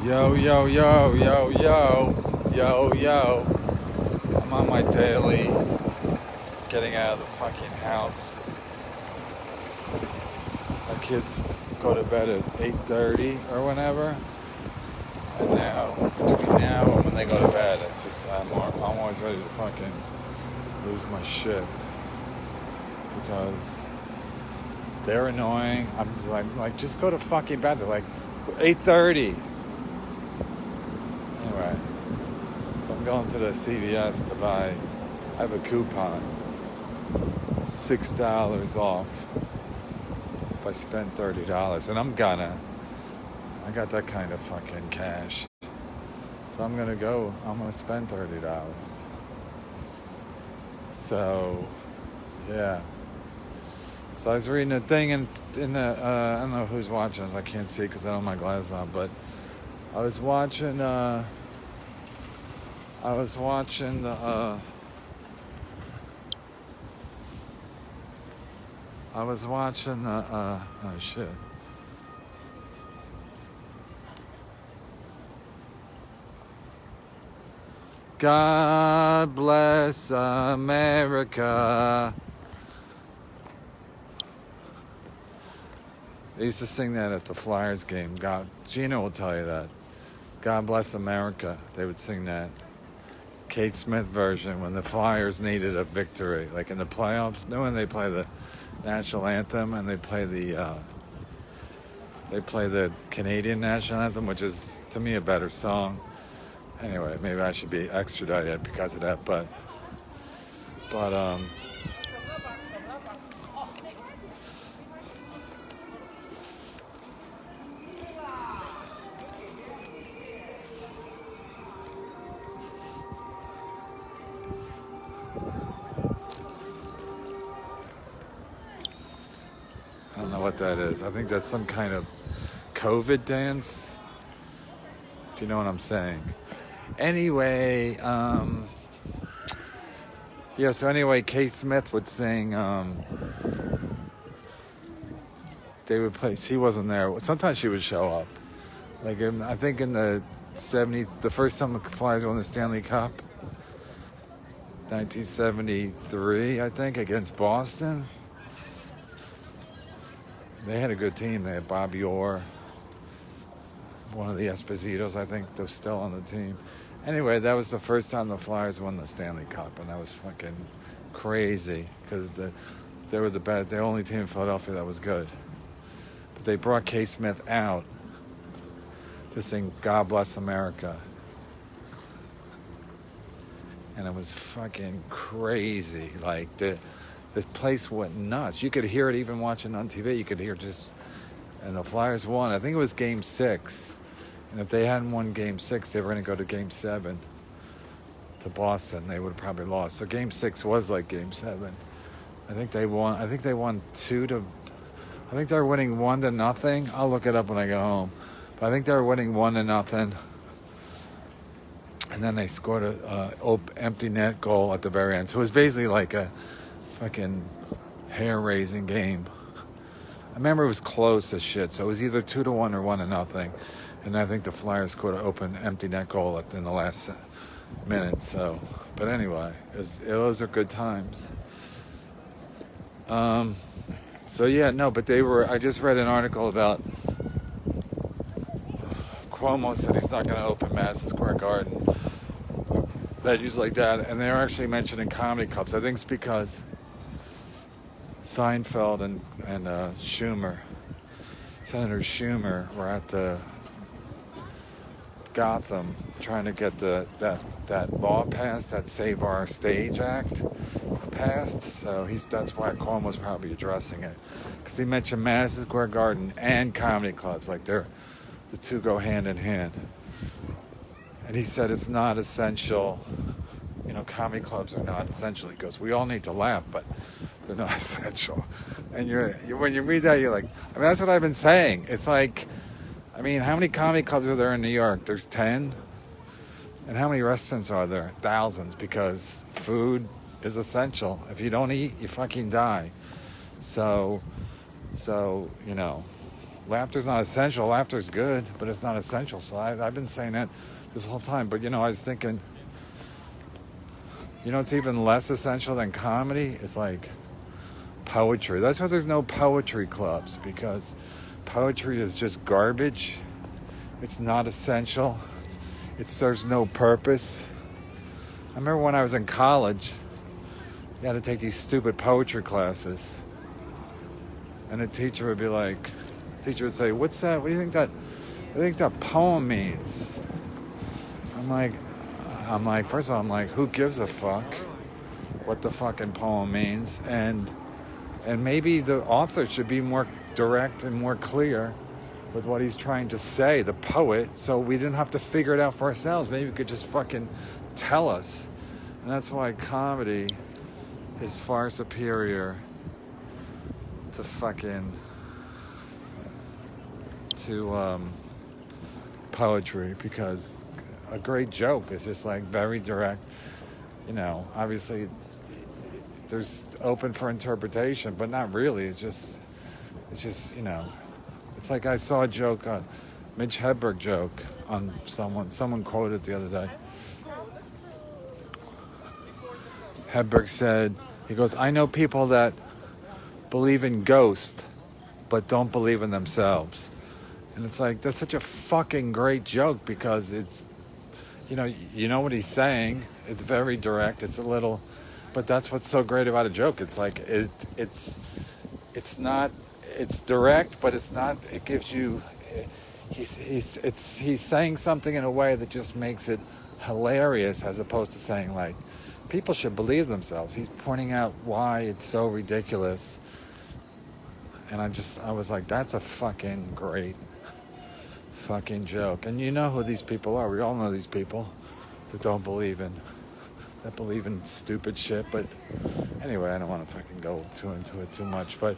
Yo, yo, yo, yo, yo, yo, yo. I'm on my daily getting out of the fucking house. My kids go to bed at 8:30 or whenever. And now, between now and when they go to bed, it's just, I'm always ready to fucking lose my shit. Because they're annoying. I'm just like, just go to fucking bed. They're like, 8:30. Anyway, so I'm going to the CVS to buy, I have a coupon, $6 off if I spend $30. And I got that kind of fucking cash. So I'm going to spend $30. So, yeah. So I was reading a thing in the, I don't know who's watching, I can't see because I don't have my glasses on, but I was watching the, oh shit. God bless America. They used to sing that at the Flyers game. Gina will tell you that. God bless America. They would sing that. Kate Smith version when the Flyers needed a victory, like in the playoffs. No, when they play the national anthem and they play the Canadian national anthem, which is to me a better song. Anyway, maybe I should be extradited because of that, but I don't know what that is. I think that's some kind of COVID dance, if you know what I'm saying. Anyway, so anyway, Kate Smith would sing, they would play, she wasn't there. Sometimes she would show up. Like, I think in the 70s, the first time the Flyers won the Stanley Cup, 1973, I think, against Boston. They had a good team. They had Bobby Orr, one of the Espositos, I think, they're still on the team. Anyway, that was the first time the Flyers won the Stanley Cup, and that was fucking crazy because they were the only team in Philadelphia that was good. But they brought Kate Smith out to sing God Bless America. And it was fucking crazy. Like, the place went nuts. You could hear it even watching on TV. You could hear and the Flyers won. I think it was Game 6. And if they hadn't won Game 6, they were going to go to Game 7 to Boston. They would have probably lost. So Game 6 was like Game 7. I think they won 2-. I think they were winning 1-0. I'll look it up when I go home. But I think they were winning 1-0. And then they scored a empty net goal at the very end. So it was basically like a fucking hair-raising game. I remember it was close as shit. So it was either 2-1 or 1-0. And I think the Flyers scored an open empty net goal in the last minute. So, but anyway, those are good times. So yeah, no, but I just read an article about Cuomo said he's not going to open Madison Square Garden. Venues like that. And they're actually mentioning comedy clubs. I think it's because Seinfeld and Senator Schumer were at the Gotham trying to get that law passed, that Save Our Stage Act passed. So that's why Cuomo's probably addressing it, because he mentioned Madison Square Garden and comedy clubs, like the two go hand in hand. And he said it's not essential. Comedy clubs are not essential. He goes, we all need to laugh, but they're not essential. And when you read that, you're like, that's what I've been saying. It's like, how many comedy clubs are there in New York? There's 10. And how many restaurants are there? Thousands, because food is essential. If you don't eat, you fucking die. So, laughter's not essential. Laughter's good, but it's not essential. So I've been saying that this whole time. But, I was thinking, it's even less essential than comedy. It's like poetry. That's why there's no poetry clubs, because poetry is just garbage. It's not essential. It serves no purpose. I remember when I was in college, you had to take these stupid poetry classes. And the teacher would be like, would say, what's that? What do you think that poem means? I'm like, first of all, who gives a fuck what the fucking poem means? And maybe the author should be more direct and more clear with what he's trying to say, the poet, so we didn't have to figure it out for ourselves. Maybe he could just fucking tell us. And that's why comedy is far superior to poetry, because a great joke is just like very direct. Obviously there's open for interpretation, but not really. It's just it's like I saw a joke, Mitch Hedberg joke on someone quoted the other day. Hedberg said, he goes, I know people that believe in ghosts but don't believe in themselves. And it's like, that's such a fucking great joke, because it's, you know what he's saying. It's very direct. It's a little, but that's what's so great about a joke. It's like, it's direct, but it's not, it gives you, he's saying something in a way that just makes it hilarious, as opposed to saying like, people should believe themselves. He's pointing out why it's so ridiculous. And I was like, that's a fucking great fucking joke. And you know who these people are. We all know these people that believe in stupid shit. But anyway, I don't want to fucking go into it too much. But,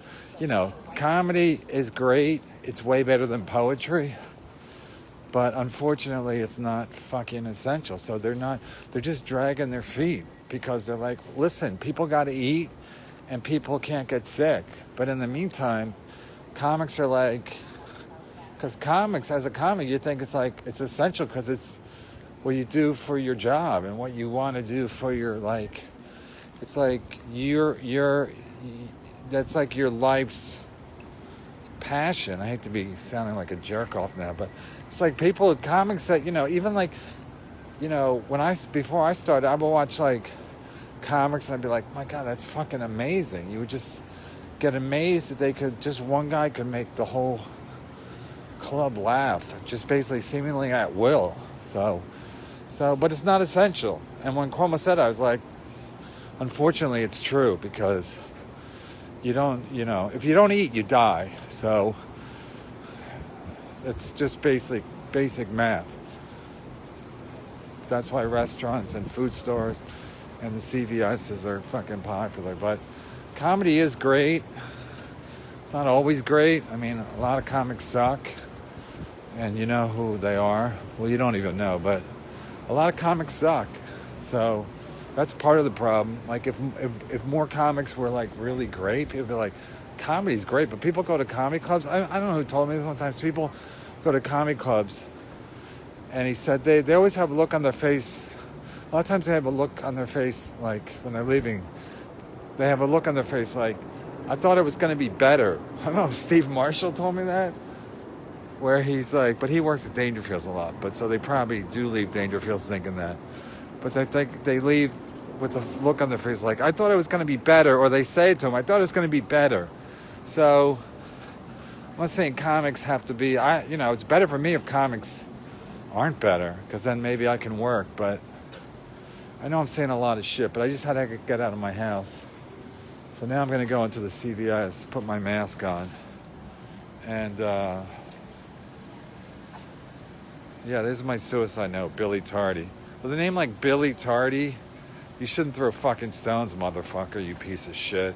comedy is great. It's way better than poetry. But unfortunately, it's not fucking essential. So they're just dragging their feet, because they're like, listen, people got to eat and people can't get sick. But in the meantime, comics are like, because comics, as a comic, you think it's like, it's essential because it's what you do for your job and what you want to do for your, like, it's like that's like your life's passion. I hate to be sounding like a jerk off now, but it's like people at comics that, even like, before I started, I would watch like comics and I'd be like, my God, that's fucking amazing. You would just get amazed that one guy could make the whole club laugh, just basically seemingly at will. So, but it's not essential. And when Cuomo said it, I was like, unfortunately, it's true, because if you don't eat, you die. So it's just basic math. That's why restaurants and food stores and the CVS's are fucking popular. But comedy is great. It's not always great. I mean, a lot of comics suck. And you know who they are. Well, you don't even know, but a lot of comics suck. So that's part of the problem. Like, if more comics were like really great, people would be like, comedy's great, but people go to comedy clubs. I don't know who told me this one time. People go to comedy clubs, and he said they always have a look on their face. A lot of times they have a look on their face, like when they're leaving, they have a look on their face like, I thought it was going to be better. I don't know if Steve Marshall told me that, where he's like, but he works at Dangerfields a lot, but so they probably do leave Dangerfields thinking that. But they think they leave with a look on their face like, I thought it was going to be better, or they say to him, I thought it was going to be better. So I'm not saying comics have to be, it's better for me if comics aren't better, because then maybe I can work. But I know I'm saying a lot of shit, but I just had to get out of my house. So now I'm going to go into the CVS, put my mask on. And, this is my suicide note, Billy Tardy. With a name like Billy Tardy, you shouldn't throw fucking stones, motherfucker, you piece of shit.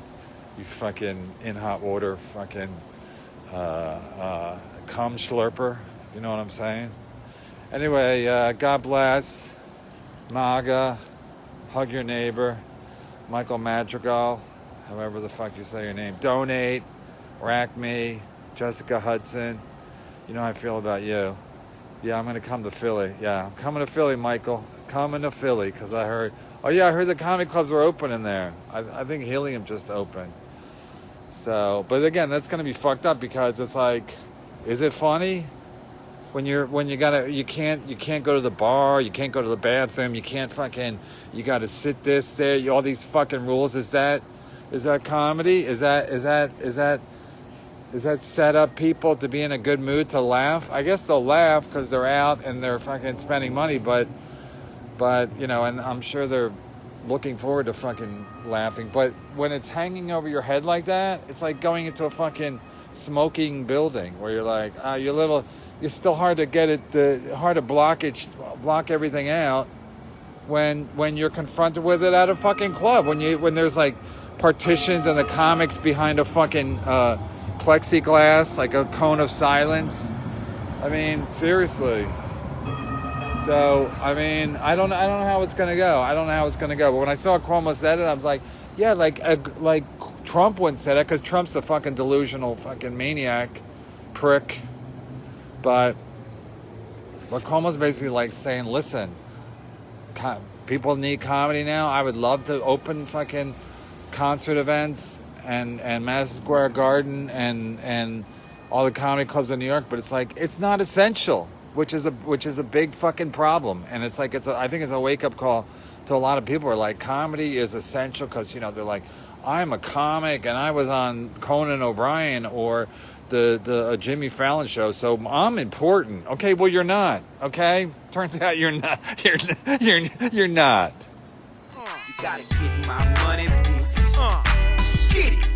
You fucking in hot water, fucking cum slurper. You know what I'm saying? Anyway, God bless. MAGA. Hug your neighbor. Michael Madrigal. However the fuck you say your name. Donate. Rack me. Jessica Hudson, you know how I feel about you. Yeah, I'm gonna come to Philly. Yeah, I'm coming to Philly, Michael. Coming to Philly because I heard. Oh yeah, I heard the comedy clubs were open in there. I think Helium just opened. So, but again, that's gonna be fucked up because it's like, is it funny when you can't go to the bar, you can't go to the bathroom, you can't fucking, you gotta sit there, all these fucking rules. Is that comedy? Is that set up people to be in a good mood to laugh? I guess they'll laugh because they're out and they're fucking spending money, but you know, and I'm sure they're looking forward to fucking laughing. But when it's hanging over your head like that, it's like going into a fucking smoking building where you're like, you're still hard to get it, hard to block everything out when you're confronted with it at a fucking club. When there's like partitions and the comics behind a fucking plexiglass, like a cone of silence. I mean, seriously. So, I mean, I don't know how it's gonna go. But when I saw Cuomo said it, I was like, yeah, like Trump wouldn't say that because Trump's a fucking delusional fucking maniac prick. But Cuomo's basically like saying, listen, people need comedy now. I would love to open fucking concert events and Madison Square Garden and all the comedy clubs in New York, but it's like, it's not essential. Which is a big fucking problem, and it's like I think it's a wake up call to a lot of people who are like, comedy is essential because, you know, they're like, I'm a comic and I was on Conan O'Brien or the Jimmy Fallon show, so I'm important. Okay, well you're not. Okay, turns out you're not. You're not. You gotta get my money, bitch. Get it.